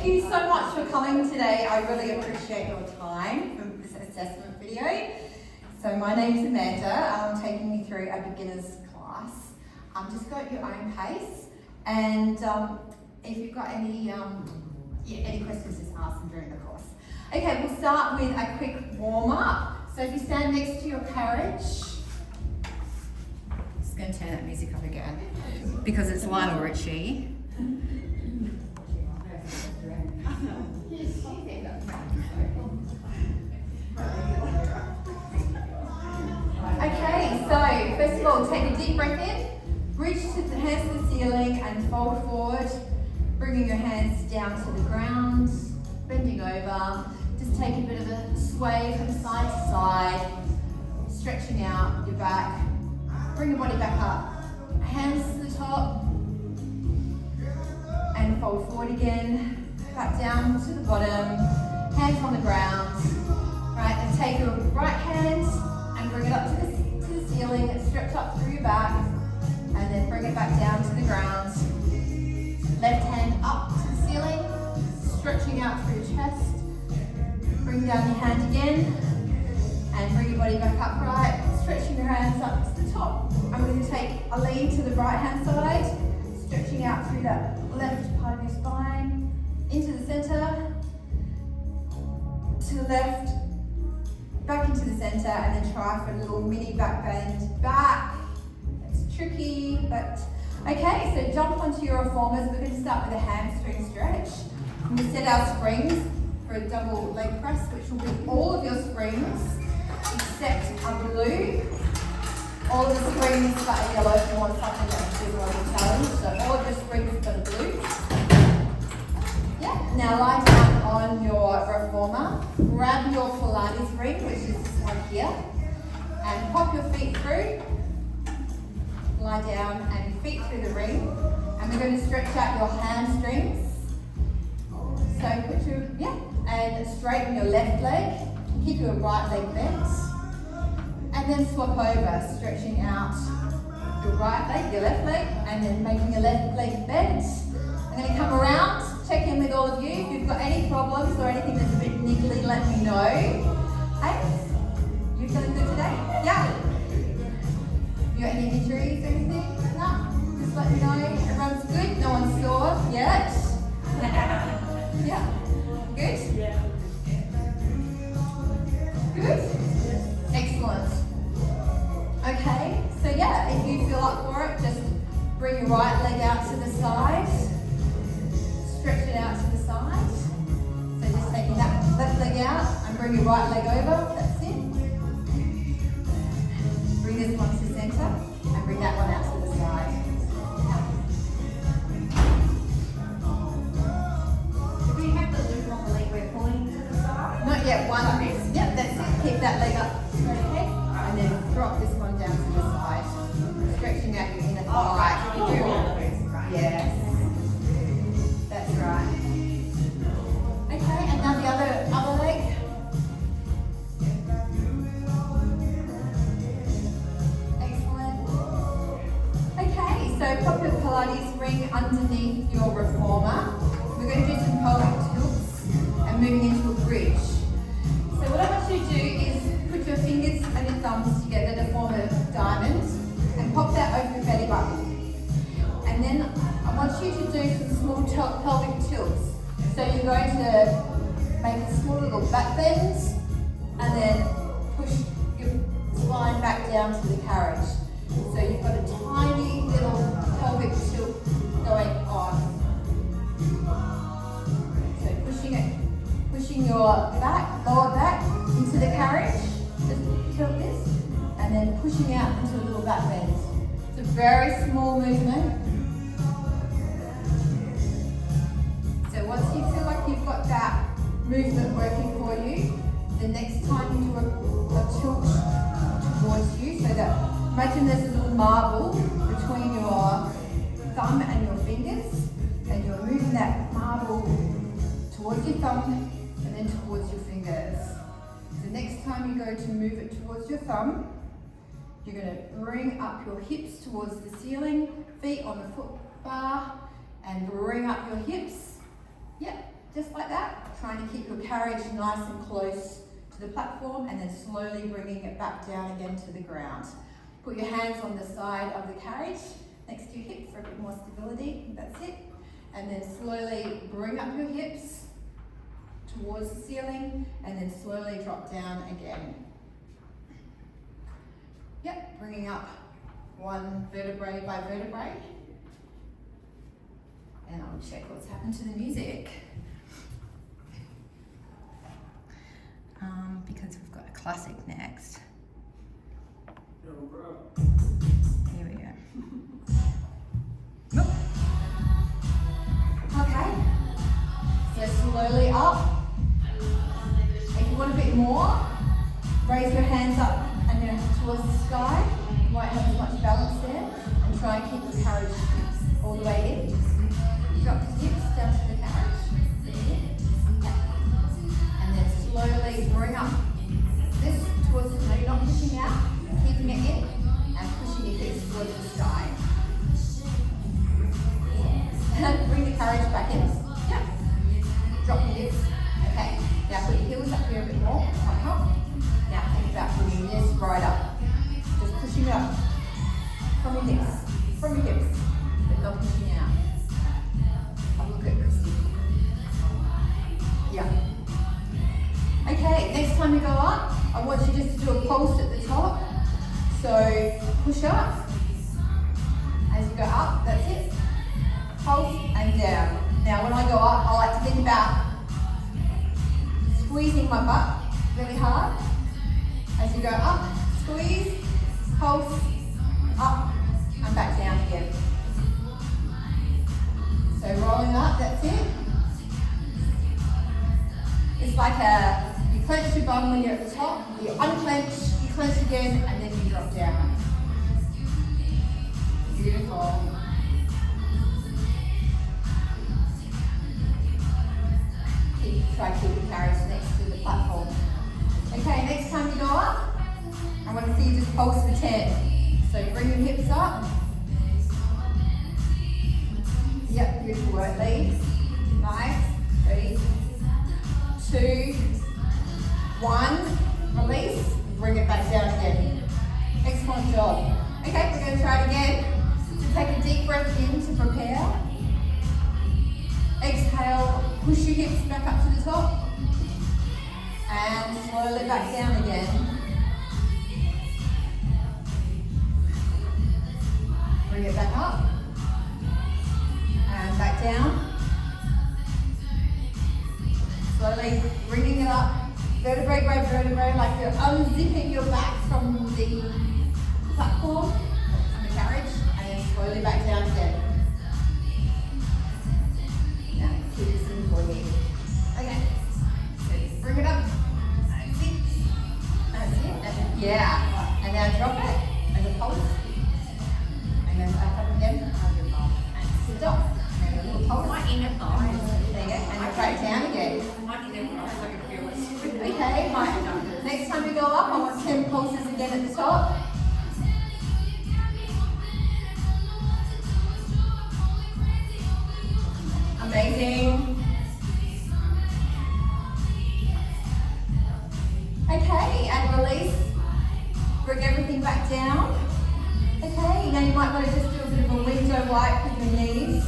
Thank you so much for coming today. I really appreciate your time for this assessment video. So my name's Amanda. I'm taking you through a beginner's class. Just go at your own pace, and if you've got any questions, just ask them during the course. Okay, we'll start with a quick warm-up. So if you stand next to your carriage, just going to turn that music up again because it's Lionel Richie. Okay, so first of all, take a deep breath in, reach to the hands to the ceiling and fold forward, bringing your hands down to the ground, bending over. Just take a bit of a sway from side to side, stretching out your back. Bring your body back up, hands to the top, and fold forward again, back down to the bottom, hands on the ground. Right, and take your right hand and bring it up to the ceiling, stretch up through your back, and then bring it back down to the ground. Left hand up to the ceiling, stretching out through your chest. Bring down your hand again, and bring your body back upright, stretching your hands up to the top. I'm going to take a lean to the right hand side, stretching out through that left part of your spine, into the center, to the left, back into the center, and then try for a little mini back bend back. It's tricky, but okay, so jump onto your reformers. We're going to start with a hamstring stretch. We'll set our springs for a double leg press, which will be all of your springs except a blue. All of the springs but a yellow if you want something that's a bit more of a challenge. So all of your springs but a blue. Yeah, now lie down on your reformer. Grab your Pilates ring, which is this one here, and pop your feet through. Lie down and feet through the ring. And we're going to stretch out your hamstrings. So put your, and straighten your left leg. Keep your right leg bent. And then swap over, stretching out your right leg, your left leg, and then making your left leg bent. I'm going to come around, check in with all of you. If you've got any problems or anything that's a bit niggly, let me know. Hey, you feeling good today? Yeah? You got any injuries or anything? No? Just let me know. Everyone's good? No one's sore yet? Yeah? Good? Yeah. Good? Excellent. Okay, so if you feel up for it, just bring your right leg out to the side. Stretch it out to the side. So just taking that left leg out and bring your right leg over. That's it. Bring this one to the center and bring that one out to the side. Do we have the loop on the leg we're pulling to the side? Not yet. One. Yep, that's it. Keep that leg up straight ahead and then drop this one down to the side. Stretching out your inner thigh. You do all of it, right? Yes. That's right. Okay, and now the other leg. Excellent. Okay, so pop your Pilates ring underneath your reformer. We're going to do some pelvic tilts and moving into a bridge. So what I want you to do is put your fingers and your thumbs together to form a diamond and pop that over your belly button. And then I want you to do some small pelvic tilts. So you're going to make a small little back bend and then push your spine back down to the carriage. So you've got a tiny little pelvic tilt going on. So pushing your lower back into the carriage, just tilt this, and then pushing out into a little back bend. It's a very small movement. So once you feel like you've got that movement working for you, the next time you do a tilt towards you, so that imagine there's a little marble between your thumb and your fingers, and you're moving that marble towards your thumb and then towards your fingers. So next time you go to move it towards your thumb, you're going to bring up your hips towards the ceiling, feet on the foot bar, and bring up your hips. Yep. just like that, trying to keep your carriage nice and close to the platform and then slowly bringing it back down again to the ground. Put your hands on the side of the carriage next to your hips for a bit more stability, that's it. And then slowly bring up your hips towards the ceiling and then slowly drop down again. Yep, bringing up one vertebrae by vertebrae. And I'll check what's happened to the music. Because we've got a classic next. Here we go. Nope. Okay. So slowly up. If you want a bit more, raise your hands up and then towards the sky. You won't have as much balance there. And try and keep the carriage all the way in. Drop the hips down to the carriage. And then slowly bring up this towards the, no, you're not pushing out, keeping it in and pushing your hips towards the sky. And bring the carriage back in. Yeah. Drop your hips. Okay. Now put your heels up here a bit more. Like up. Now think about bringing this right up. Just pushing it up from your hips. From your hips. But not pushing out. Have a look at Christy. Yeah. Okay, next time you go up, I want you just to do a pulse at the top. So push up. As you go up, that's it. Pulse and down. Now when I go up, I like to think about squeezing my butt really hard. As you go up, squeeze, pulse, up, and back down again. So rolling up, that's it. It's like you clench your bum when you're at the top, you unclench, you clench again, and then you drop down. Beautiful. Try to keep the carriage next to the platform. Okay, next time you go up, I want to see you just pulse for 10. So bring your hips up. Yep, beautiful work, Lee. Nice. Ready? 2, 1. Release. Bring it back down again. Excellent job. Okay, we're going to try it again. So take a deep breath in to prepare. Exhale, push your hips back up to the top. And slowly back down again. Bring it back up. And back down. Slowly bringing it up. Vertebrae by vertebrae, like you're unzipping your back from the platform, from the carriage, and then slowly back down again. Now, keep this in for you. Okay. So bring it up. That's it. That's it. And yeah. And now drop it as a pulse. And then back up again. And sit up. And a little pulse. My inner thighs. There you go. And then back down again. My inner thighs, I can feel it. Okay, right. Next time you go up, I want 10 pulses again at the top. Amazing. Okay, and release. Bring everything back down. Okay, now you might want to just do a bit of a window wipe with your knees.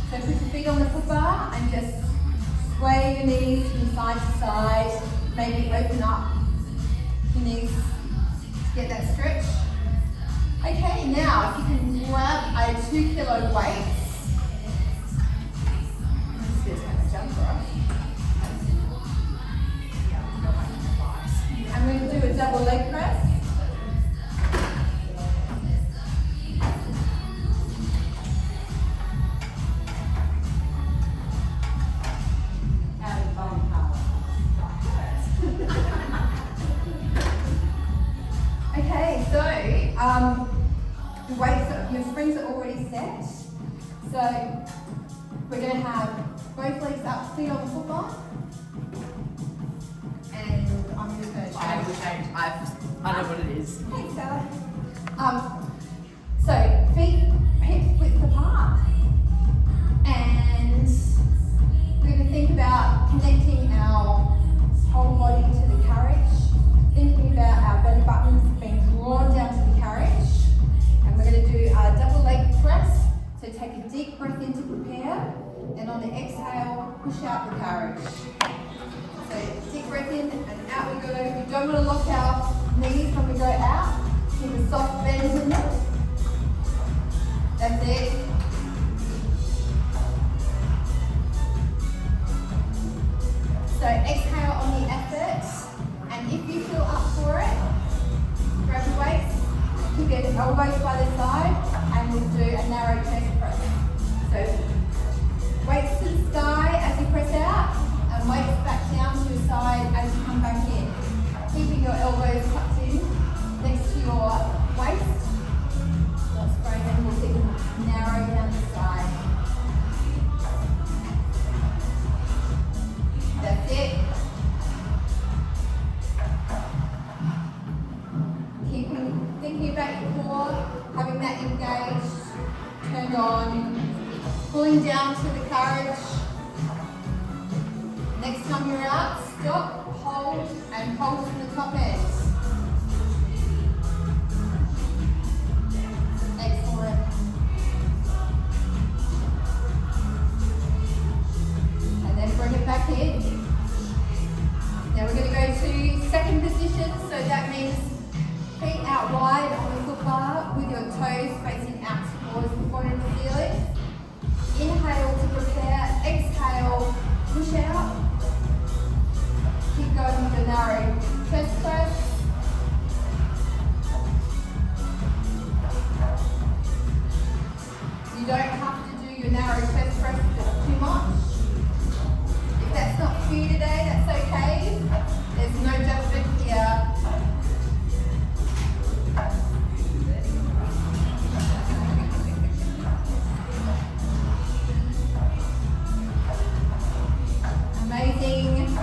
So put your feet on the foot bar and just sway your knees from side to side. Maybe open up your knees to get that stretch. Okay, now if you can grab a 2 kilo weight. I'm just going to take a jump rope. I'm going to do a double leg press. Okay, so the weights, your springs are already set. So we're going to have both legs up, feet on the foot bar. And I'm just going to change. I know what it is. Thanks, Sarah. So feet hips width apart. And we're going to think about Then on the exhale, push out the carriage. So deep breath in and out we go. We don't want to lock our knees when we go out. Keep a soft bend in them. That's it. So exhale on the effort. And if you feel up for it, grab your weights, keep your elbows by the side, and we'll do a narrow chest press. So weights to the sky as you press out, and weights back down to your side as you come back in. Keeping your elbows tucked in next to your waist. That's great, and we'll keep them narrow down the side. That's it. Thinking about your core, having that engaged, turned on, pulling down to the carriage. Next time you're out, stop, hold, and hold from the top end. Excellent. And then bring it back in. Now we're going to go to second position, so that means feet out wide on the foot bar with your toes facing out towards the corner of the ceiling. Inhale to prepare, exhale, push out. Keep going with the narrow chest press. You don't have to do your narrow chest press if it's too much. If that's not for you today, that's okay. There's no judgment here. Amazing.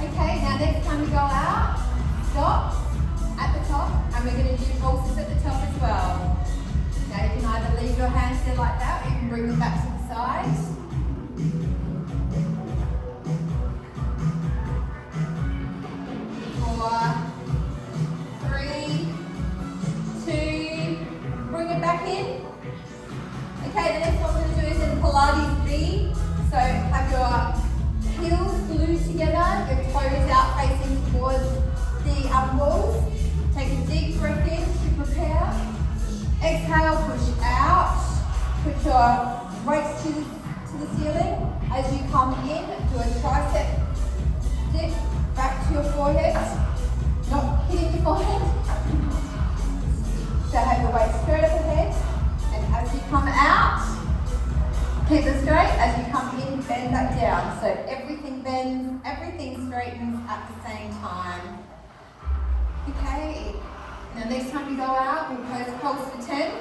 Okay, now next time we go out, stop at the top, and we're going to do pulses at the top as well. Now you can either leave your hands there like that, or you can bring them back to the sides. 4, 3, 2, bring it back in. Okay, the next one we're going to do is in Pilates B. So have your heels glued together, your toes out facing towards the walls. Take a deep breath in to prepare. Exhale, push out. Put your weights to the ceiling. As you come in, do a tricep dip back to your forehead. Not hitting your forehead. So have your weight straight up ahead. And as you come out, keep it straight. As you come in, bend back down. So everything bends, everything straightens at the same time. Okay. Now next time you go out, we'll pulse for 10.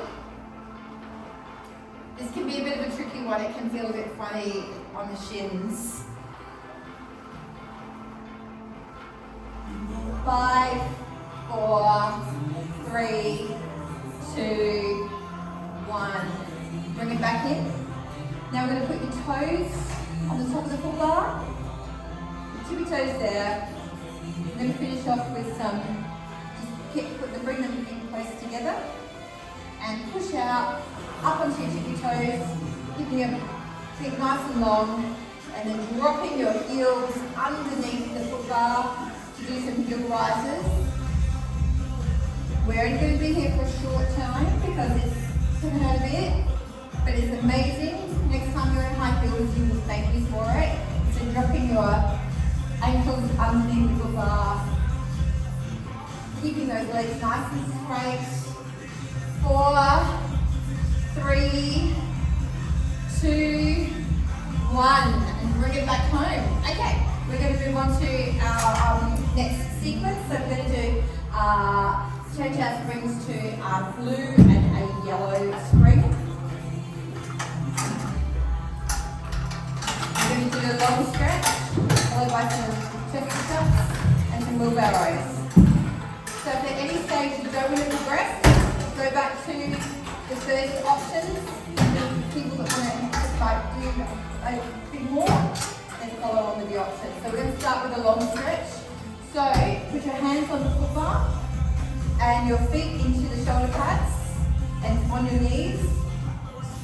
This can be a bit of a tricky one. It can feel a bit funny on the shins. 5, 4, 3, 2, 1. Bring it back in. Now we're going to put your toes on the top of the full bar. Tippy toes there. We're going to finish off with some, bring them in close together. And push out, up onto your tippy toes, keeping your feet nice and long. And then dropping your heels underneath the foot bar to do some heel rises. We're only going to be here for a short time because it's going to hurt a bit. But it's amazing. Next time you're in high heels, you will thank me for it. So dropping your ankles underneath the bar. Keeping those legs nice and straight. 4, 3, 2, 1. And bring it back home. Okay, we're going to move on to our next sequence. So we're going to do change our springs to a blue and a yellow spring. We're going to do a long stretch, followed by some chest push-ups and some wheelbarrows. So if at any stage you don't want to progress, go back to the first options. People that want to do a bit more, then follow on with the options. So we're going to start with a long stretch. So put your hands on the foot bar and your feet into the shoulder pads and on your knees,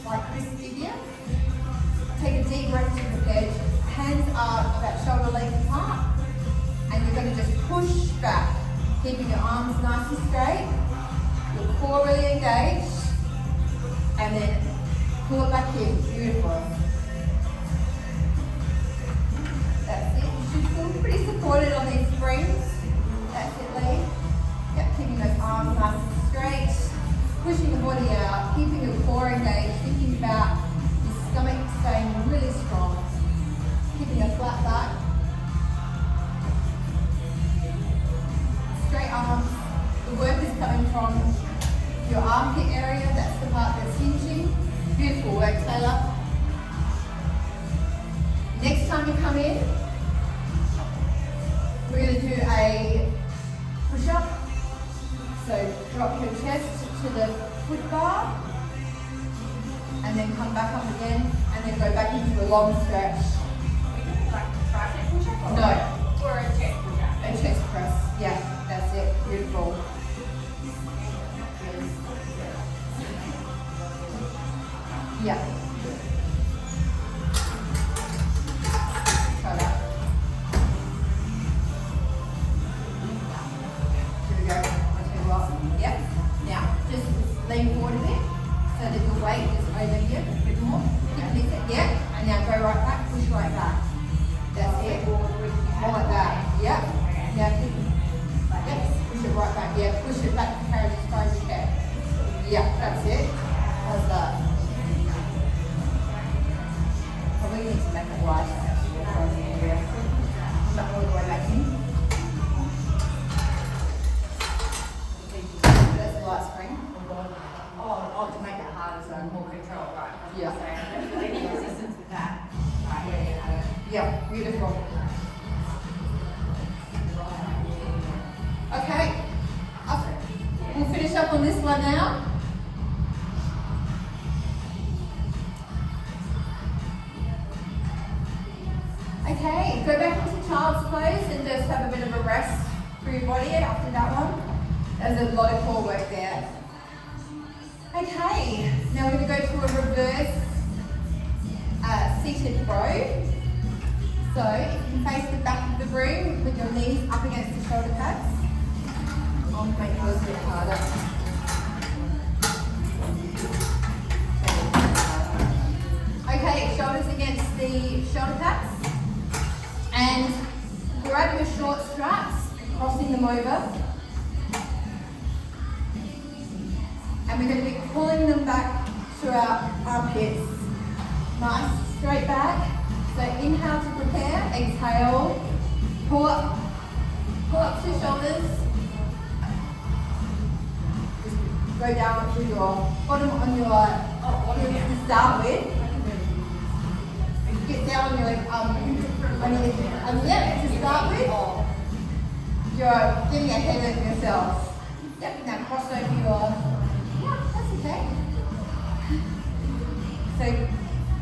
like Chris did here. in, beautiful. That's it, you should feel pretty supported on these springs. That's it, Lee. Yep, keeping those arms nice and straight. Pushing the body out, keeping your core engaged, thinking about your stomach staying really strong. Keeping a flat back. Straight arms. The work is coming from your armpit area, that's the part that's hinging. Beautiful work, Taylor. Next time you come in, we're going to do a push-up. So drop your chest to the foot bar, and then come back up again, and then go back into a long stretch. Like a tricep push-up? No. Or a chest push-up? A chest press, yeah, that's it, beautiful. Yeah. Try that. Here we go. I'll tell you what. Yep. Now, just lean forward a bit so that your weight is over here a bit more. Yeah. And now go right back, push right back. That's it. More like that. Yep. Now keep it. Yep. Push it right back. Yeah. Push it back to carry as far as you can. Yeah. That's it. How's that? Probably need to make it lighter actually across the area. Not all the way back in. That's a light spring. Oh, to make it harder so more control, right? Yeah. So any resistance with that. Right. Yeah, beautiful. Okay, we'll finish up on this one now. Okay, go back into child's pose and just have a bit of a rest for your body after that one. There's a lot of core work there. Okay, now we're going to go to a reverse seated row. So if you can face the back of the room with your knees up against the shoulder pads. I'll make yours a bit harder. Okay, shoulders against the shoulder pads. And grab your short straps, crossing them over. And we're going to be pulling them back to our armpits. Nice, straight back. So inhale to prepare, exhale, pull up to your shoulders. Just go down to your bottom on your to start with. Get down on your yeah, to start with. You're getting ahead of yourself. Yep, now cross over your, yeah, that's okay. So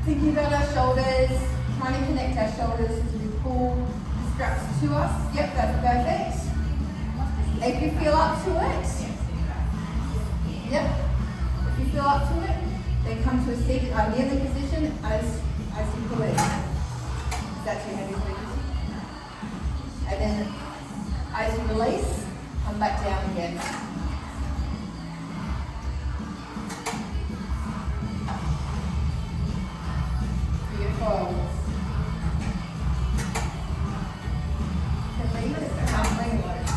thinking about our shoulders, trying to connect our shoulders as we pull the straps to us. Yep, that's perfect. If you feel up to it, yep, if you feel up to it, then come to a seated, kneeling position as you pull it. Is that too heavy for you? And then as you release, come back down again. Beautiful.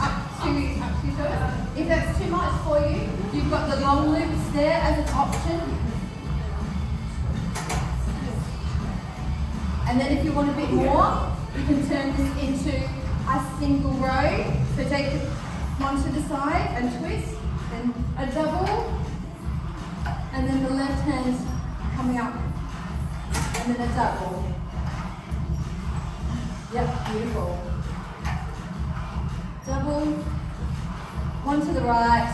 Up to toes. If that's too much for you, you've got the long loops there as an option. And then if you want a bit more, you can turn this into a single row. So take one to the side and twist, then a double, and then the left hand coming up, and then a double. Yep, beautiful. Double, one to the right,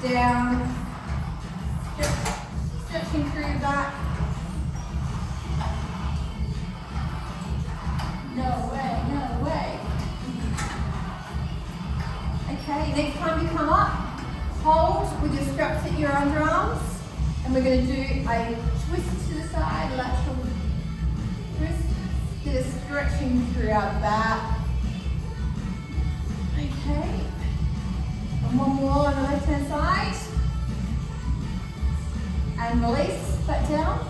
down, stretching through your back. No way, no way. Okay, next time you come up, hold with your straps at your underarms, and we're going to do a twist to the side, lateral twist, get a stretching through our back. Okay, and one more on the left hand side, and release back down.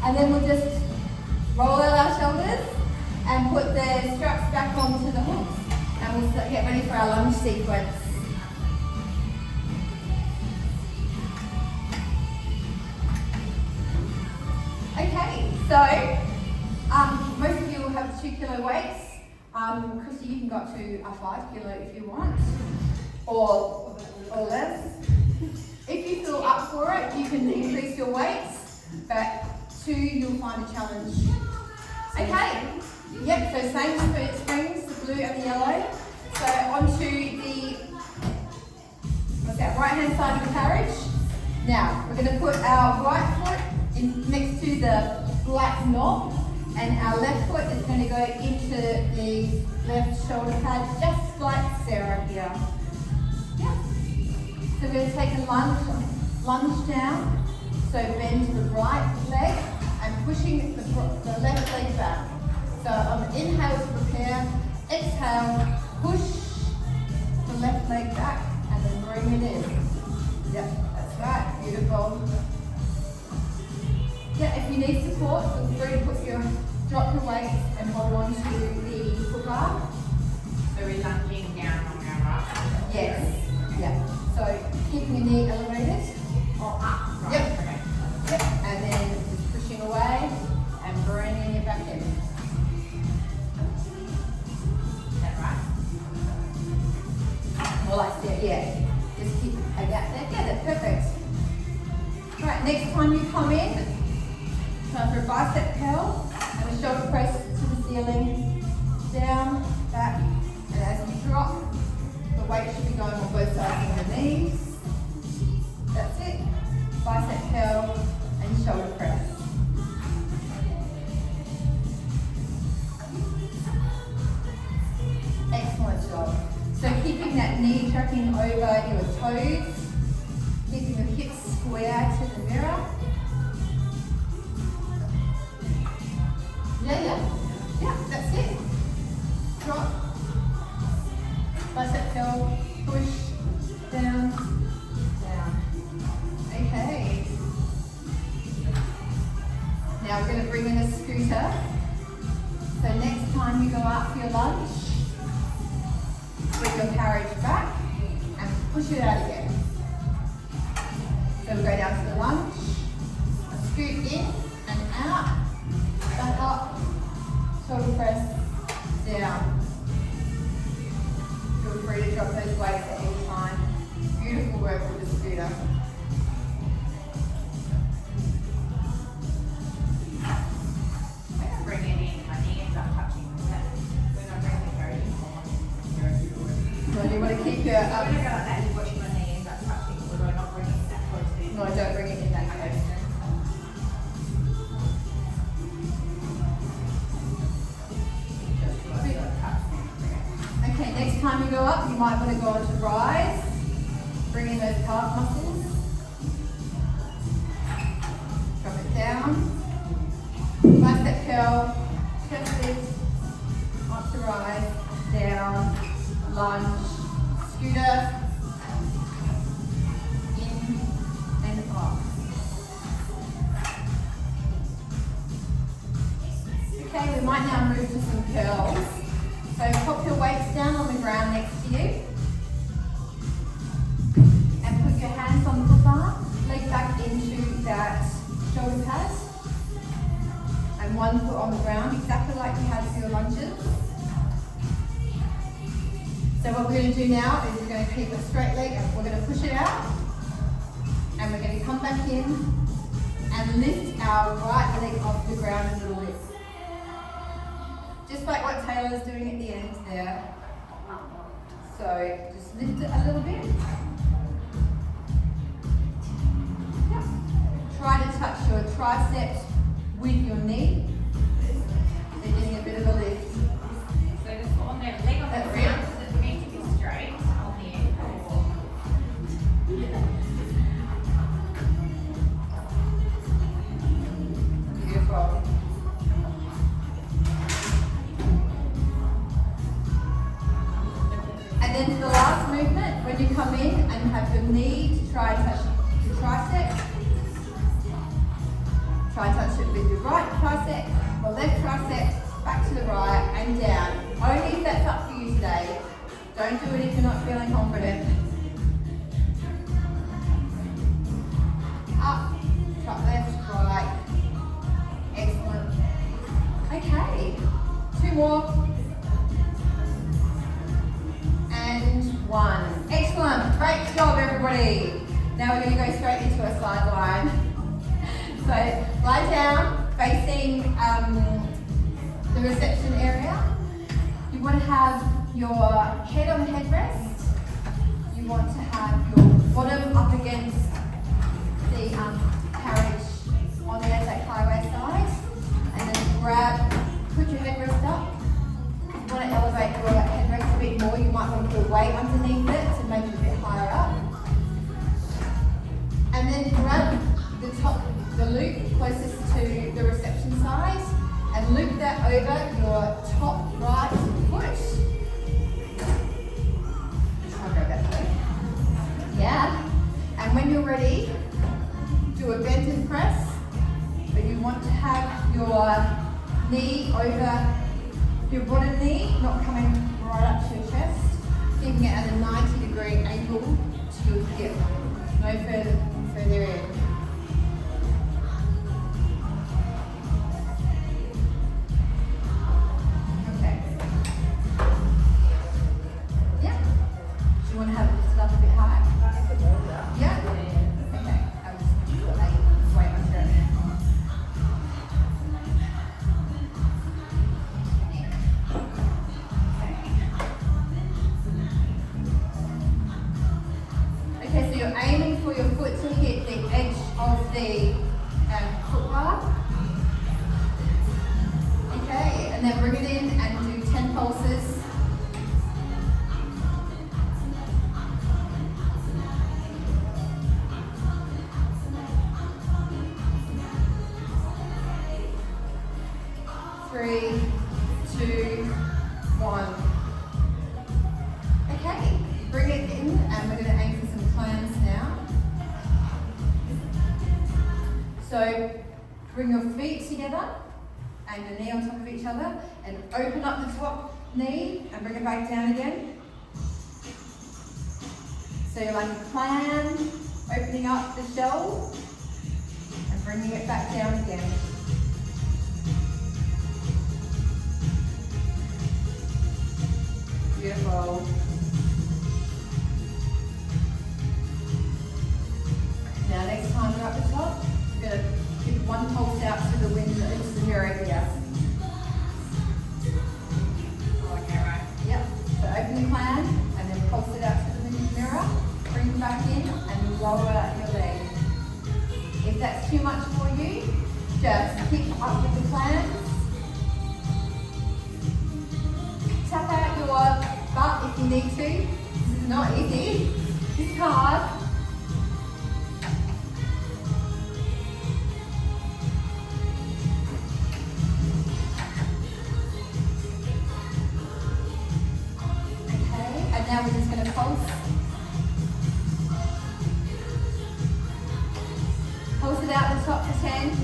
And then we'll just roll out our shoulders and put the straps back onto the hooks. And we'll get ready for our lunge sequence. Okay, so most of you will have 2 kilo weights. Chrissy, you can go up to a 5 kilo if you want, or less. If you feel up for it, you can increase your weights, but 2 you'll find a challenge. Okay, yep, so same springs, the blue and the yellow. So onto the, right hand side of the carriage. Now, we're going to put our right foot next to the black knob, and our left foot is going to go into the left shoulder pad, just like Sarah here. Yeah. So we're going to take a lunge down. So bend the right leg and pushing the left leg back. So on the inhale to prepare, exhale, push the left leg back, and then bring it in. Yep, that's right, beautiful. Yeah, if you need support, feel free to drop your weight and hold on to the foot bar. So we're lunging down on our right. Yes. Yeah. So keeping your knee elevated. Or up. Right. Yep. Okay. Yep. And then just pushing away and bringing it back in. Is that right? More like that, yeah. Just keep a gap there. Yeah, that's perfect. Right, next time you come in, time for a bicep curl and a shoulder press to the ceiling, down, back, and as you drop, the weight should be going on both sides of the knees. That's it. Bicep curl and shoulder press. Excellent job. So keeping that knee tracking over your toes, keeping your hips square to the mirror. Yeah, that's it. Drop, bicep curl, push, down, down. Okay. Now we're going to bring in a scooter. So next time you go out for your lunge, bring your carriage back and push it out again. So we'll go down to the lunge, scoot in and out, back up, shoulder press, down. Feel free to drop those weights at any time. Beautiful work with the scooter. When I bring it in, my knee ends up touching. When I bring the carriage in, So you want to keep your when I go like that, you watch my knee ends up touching, or do I not bring it that close to you? no, don't bring it in that close. Okay, next time you go up, you might want to go on to rise. Bring in those calf muscles. Drop it down. Bicep curl, chest lift, up to rise, down, lunge, scooter, in and up. Okay, we might now move to some curls. So pop your weights down on the ground next to you. And put your hands on the foot bar, leg back into that shoulder pad. And one foot on the ground, exactly like you had for your lunges. So what we're going to do now is we're going to keep a straight leg and we're going to push it out. And we're going to come back in and lift our right leg off the ground a little bit. Just like what Taylor's doing at the end there. So just lift it a little bit. Yep. Try to touch your triceps with your knee. They're getting a bit of a lift. So just put on that leg on the ground, does it need to be straight on the end? Beautiful. And then for the last movement, when you come in and have your knee to try and touch your tricep, try and touch it with your more. And 1. Excellent. Great job, everybody. Now we're going to go straight into a sideline. So lie down, facing the reception area. You want to have your head on the headrest. You want to have your bottom up against the carriage on the highway side. And then put your headrest up. If you want to elevate your headrest a bit more, you might want to put weight underneath it to make it a bit higher up. And then grab the loop closest to the reception side and loop that over your top right foot. I'll grab that foot. Yeah. And when you're ready, do a bend and press. But you want to have your knee over your bottom knee, not coming right up to your chest, keeping it at a 90-degree angle to your hip. No further in. Okay. Yeah. Do you want to have it lifted up a bit high? Yeah? Okay. I'll just do a weight under it. Okay, so you're aiming for your foot to hit the edge of the foot bar. Okay, and then bring it in and do 10 pulses. Three, two, one. Okay, bring it in and we're going to aim for some clams now. So bring your feet together and your knee on top of each other and open up the top knee and bring it back down again. So you're like a clam, opening up the shell and bringing it back down again. Beautiful. Now next time we're at the top, we're going to give one pulse out to the wind into the mirror here. Okay, right. Yep. So open the clam and then pulse it out to the wind mirror. Bring it back in and roll out your leg. If that's too much for you, just kick up with the clams. Tap out your butt if you need to. This is not easy. It's hard. Okay, and now we're just going to pulse. Pulse it out the top for 10.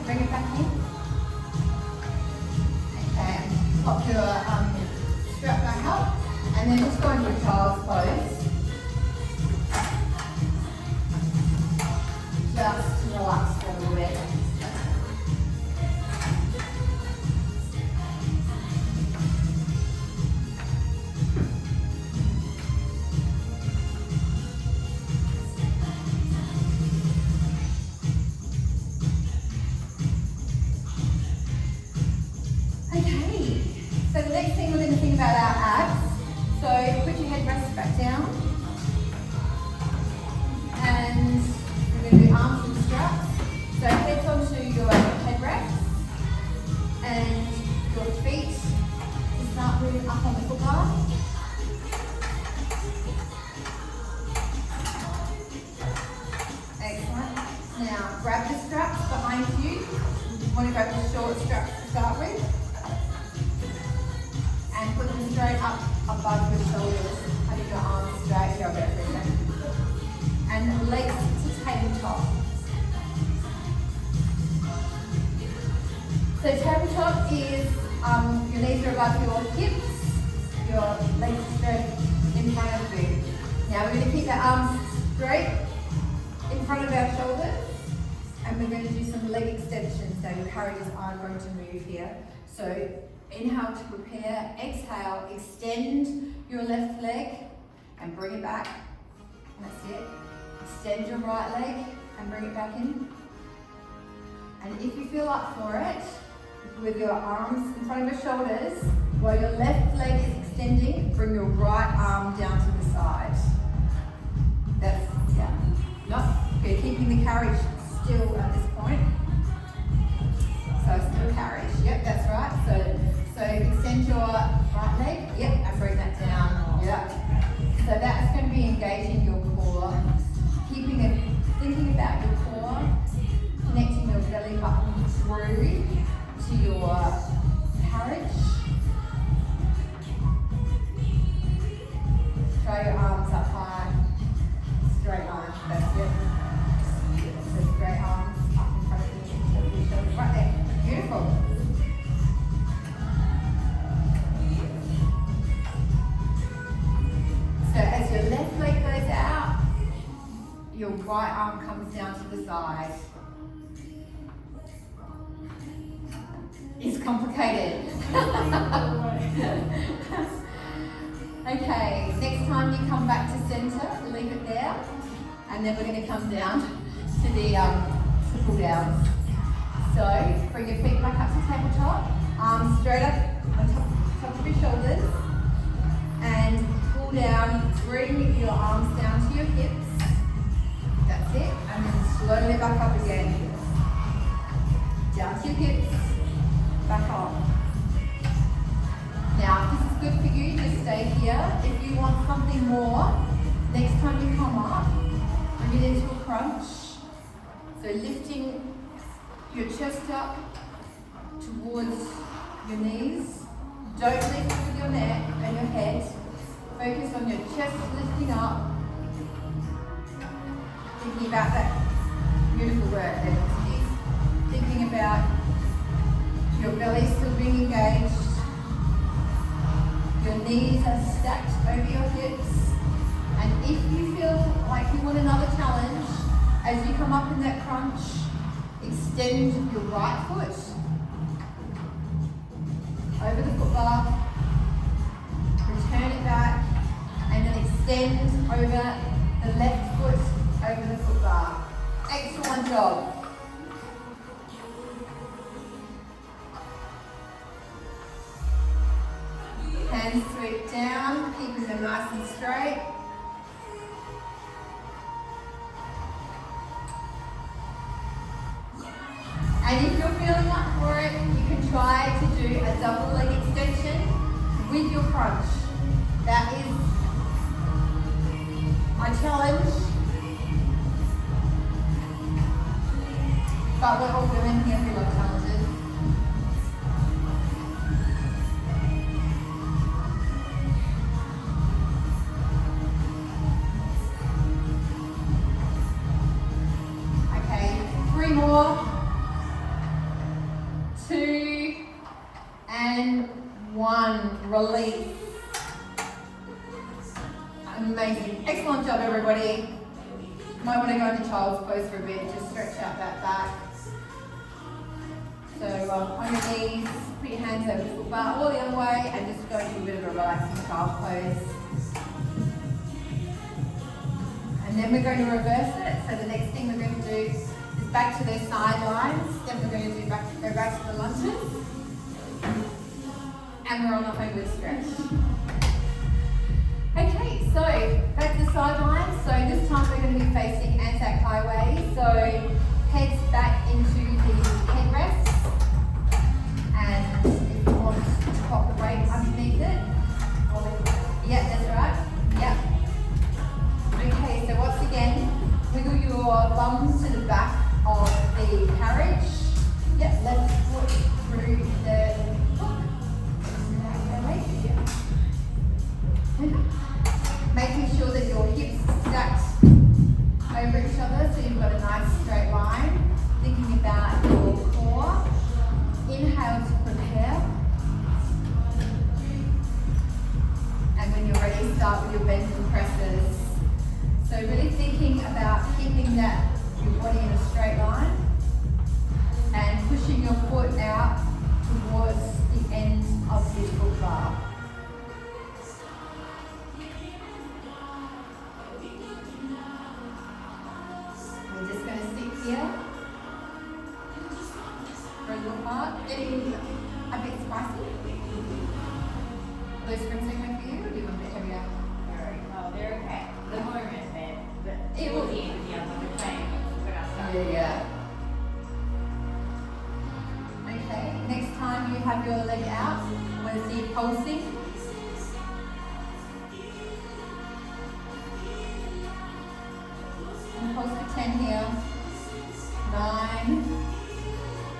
Bring it back in. Okay, pop your strap back up and then just go into a child's pose. Just to relax for a little bit. So the next thing we're going to think about our abs. So put your headrest back down. And we're going to do arms and straps. So heads onto your headrest. And your feet to start moving up on the foot bar. Excellent. Now grab the straps behind you. You want to grab the short straps to start with. And put them straight up above your shoulders, having your arms straight, here I'll go for a second. And legs to tabletop. So tabletop is Your knees are above your hips, your legs straight in front of you. Now we're going to keep the arms straight in front of our shoulders, and we're going to do some leg extensions. Now your carriages are going to move here. So inhale to prepare, exhale, extend your left leg and bring it back. That's it. Extend your right leg and bring it back in. And if you feel up for it, with your arms in front of your shoulders, while your left leg is extending, bring your right arm down to the side. That's, yeah. No, okay, keeping the carriage still at this point. So still carriage, yep, that's right. So extend your right leg, yep, and bring that down, yep. So that's going to be engaging your core, thinking about your core, connecting your belly button through to your carriage. Throw your arms up high, straight arms, that's it. So straight arms up in front of your shoulders, right there, beautiful. So as your left leg goes out, your right arm comes down to the side. It's complicated. Okay, next time you come back to center, leave it there, and then we're going to come down to the pull downs. So bring your feet back up to tabletop, arms straight up on top of your shoulders, and pull down. Bring your arms down to your hips. That's it, and then slowly back up again. Down to your hips. Back off. Now, if this is good for you, just stay here. If you want something more, next time you come up, bring it into a crunch. So lifting your chest up towards your knees. Don't lift with your neck and your head. Focus on your chest lifting up. Thinking about that beautiful work there. Thinking about your belly still being engaged. Your knees are stacked over your hips. And if you feel like you want another challenge, as you come up in that crunch, extend your right foot over the foot bar, return it back, and then extend over the left foot over the foot bar. Excellent job. Hands sweep down, keeping them nice and straight. And if you're feeling up for it, you can try to do a double leg extension with your crunch. That is my challenge. But we're all women here, we love challenges. More, 2, and 1. Release. Amazing. Excellent job, everybody. You might want to go into child's pose for a bit, just stretch out that back. So on your knees, put your hands over the foot bar all the other way, and just go into a bit of a relaxing child's pose. And then we're going to reverse it. So the next thing we're going to do is back to those sidelines. Then we're going to do go back to the lunges. And we're on the homeward stretch. Okay, so back to the sidelines. So this time we're going to be facing Anzac Highway. So heads back into the headrests. And if you want to pop the weight underneath it. Yeah, that's right. Yeah. Okay, so once again, wiggle your bum to the back of the carriage. Yep, left foot through the hook. Making sure that your hips stacked over each other so you've got a nice straight here. For a little part. Getting a bit spicy. Are those springs okay for you, or do you want a bit heavier? They're okay. The moment, but It will be yeah, when we're playing, when I start. Yeah. Okay, next time you have your leg out, I want to see you pulsing. And pulse for 10 here. 9,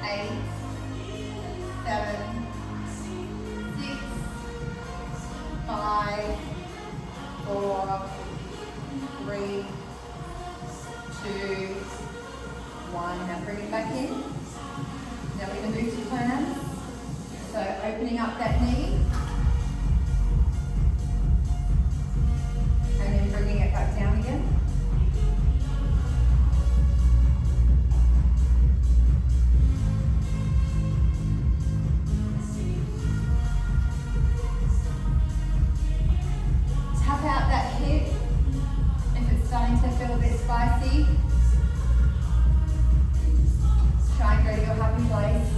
8, 7, 6, 5, 4, 3, 2, 1. Now bring it back in. Now we're going to move to plan. So opening up that knee. And then bringing it back down again. Tap out that hip if it's starting to feel a bit spicy. Try and go to your happy place.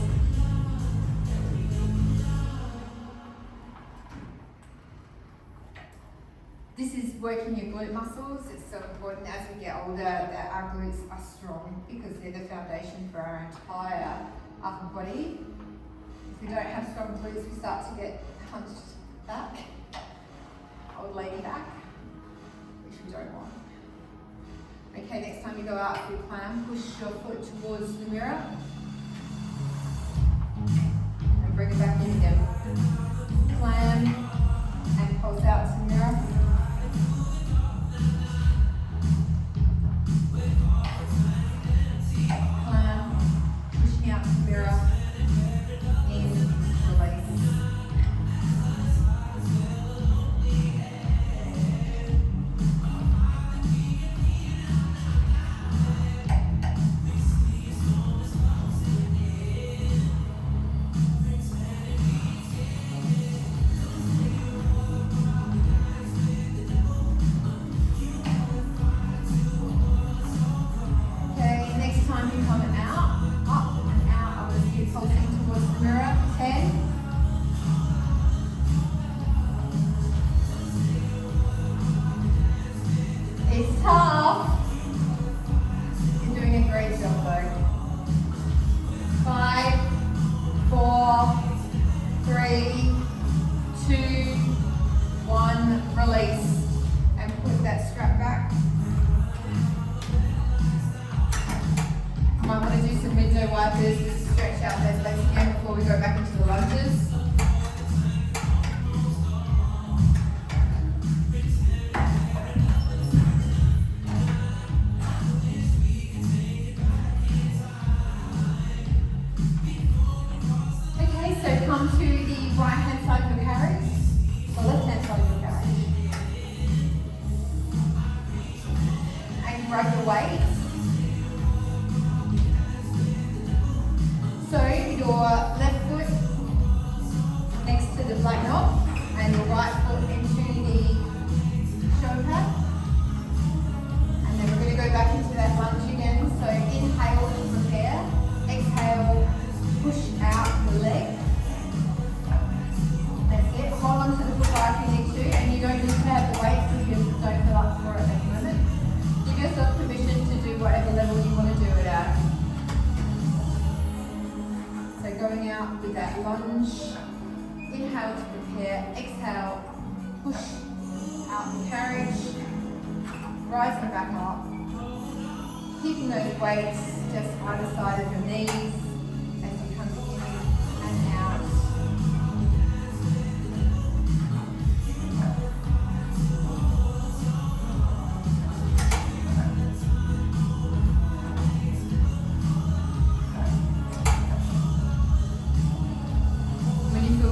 This is working your glute muscles. It's so important as we get older that our glutes are strong because they're the foundation for our entire upper body. If we don't have strong glutes, we start to get hunched back, old lady back, which we don't want. Okay, next time you go out for your climb, push your foot towards the mirror and bring it back in again. Climb and pulse out to the mirror. Climb, pushing out to the mirror, in, release. It's tough. You're doing a great job though. 5, 4, 3, 2, 1, release. And put that strap back. You might want to do some window wipers to stretch out those legs again before we go back into the lunges. Come to the right hand side of your carriage, the left hand side of your carriage. And grab your weights. So your left foot next to the black knob and your right foot into the shoulder pad. And then we're going to go back into that lunge again. So inhale to prepare, exhale, push out the leg. Hold on to the foot bar if you need to, and you don't need to have the weights if you don't feel up for it at the moment. Give yourself permission to do whatever level you want to do it at. So going out with that lunge, inhale to prepare, exhale, push out the carriage, rising back up, keeping those weights just either side of your knees as you come in and out.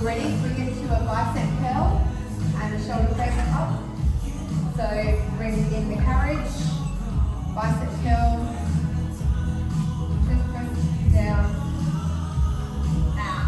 Ready? Bring it to a bicep curl and the shoulder press up. So bring in the carriage, bicep curl, just press down, out.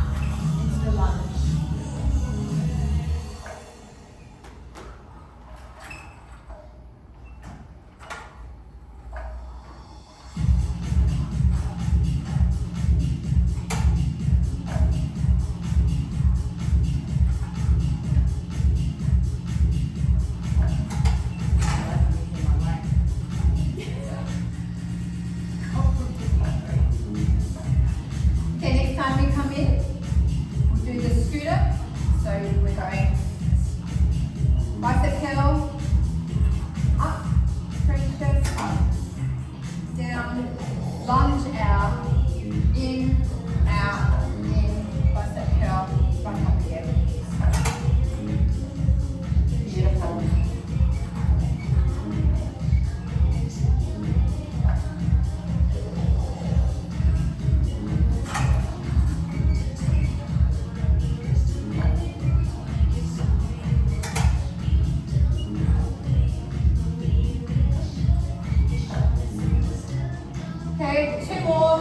2 more.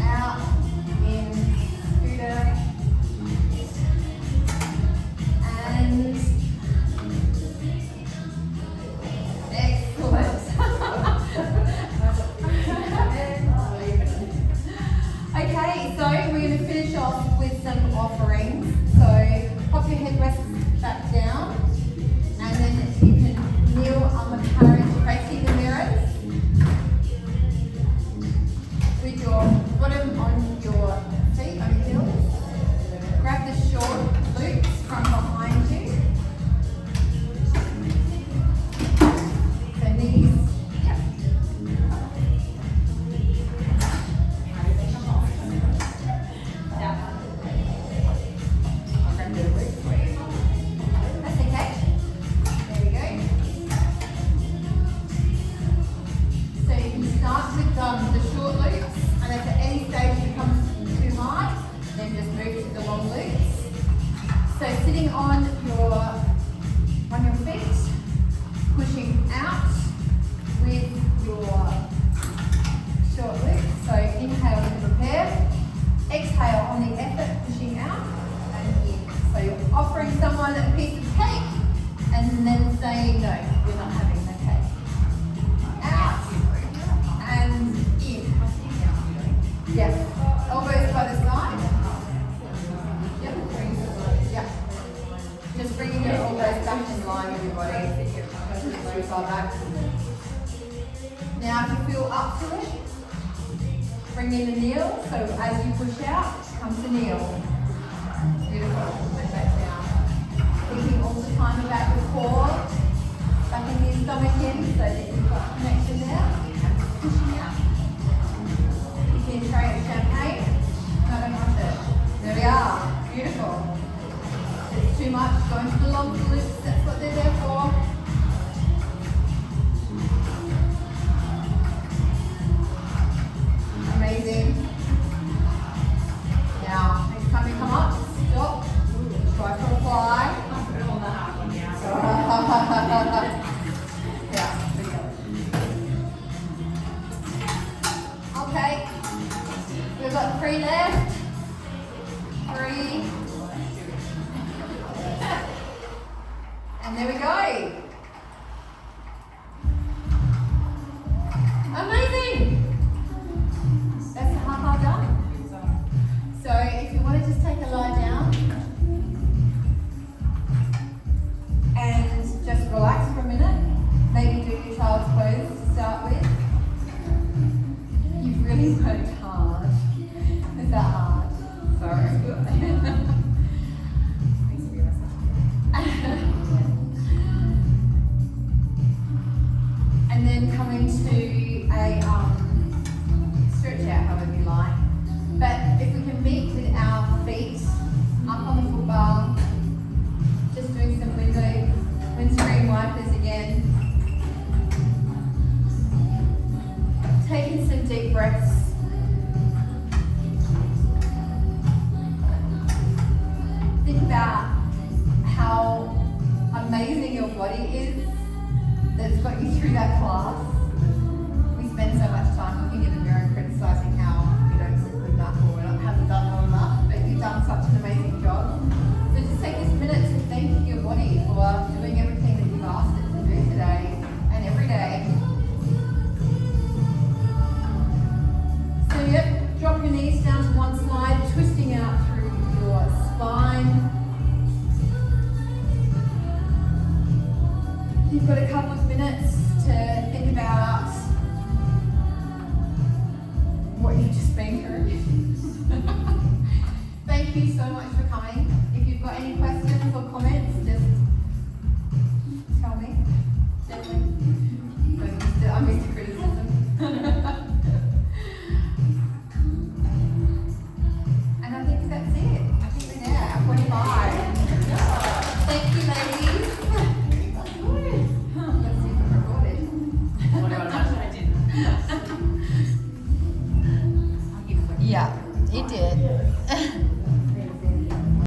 Out, in, scooter. And excellent. Okay, so we're going to finish off with some offerings. So pop your headrest back down, and then you can kneel on the carriage facing the mirrors with your bottom on your feet, on your heels. Grab the short loops from behind you. So knees, yep. That's okay. There we go. So you can start with the short loops, and if at any stage it becomes too hard, then just move to the long loops. So sitting on your feet, pushing out with your short loop. So inhale to prepare, exhale on the effort, pushing out and in. So you're offering someone a piece of cake and then saying no, you're not having the cake. Out and in. Yes. Elbows by the side. Yep. Yep. Just bringing your elbows back in line with your body. Too far back. Now if you feel up to it, bring in a kneel. So as you push out, come to kneel. Beautiful. And back down. Thinking all the time about your core. Backing your stomach in so that you've got connection there. Pushing out. You can try a champagne. No, I don't want it. There we are. Beautiful. If it's too much, go into the long loops. That's what they're there for. Amazing. Now, next time you come up, stop. Try for a fly. Yeah. Okay. We've got 3 left. 3. And there we go. Amazing. That's half done. So if you want to just take a lie down and just relax for a minute, maybe do your child's pose to start with. You've really worked hard. Is that hard? Sorry. And then come into a stretch out however you like. But if we can meet with our feet up on the foot bar, just doing some windscreen wipers again. Taking some deep breaths. Think about how amazing your body is that's got you through that class. We spend so much time looking in the mirror and criticising how we don't look good enough or we haven't done well enough, but you've done such an amazing job. So just take this minute to thank your body for doing everything that you've asked it to do today and every day. So yep, drop your knees down to one side, twisting out through your spine. You've got a couple of minutes to think about what you've just been through. Thank you so much for coming. If you've got any questions or comments, just tell me. Definitely. I'm used to criticism. And I think that's it. I think we're there at 45. Thank you, ladies. Let's see if it's recorded. Yeah, it did.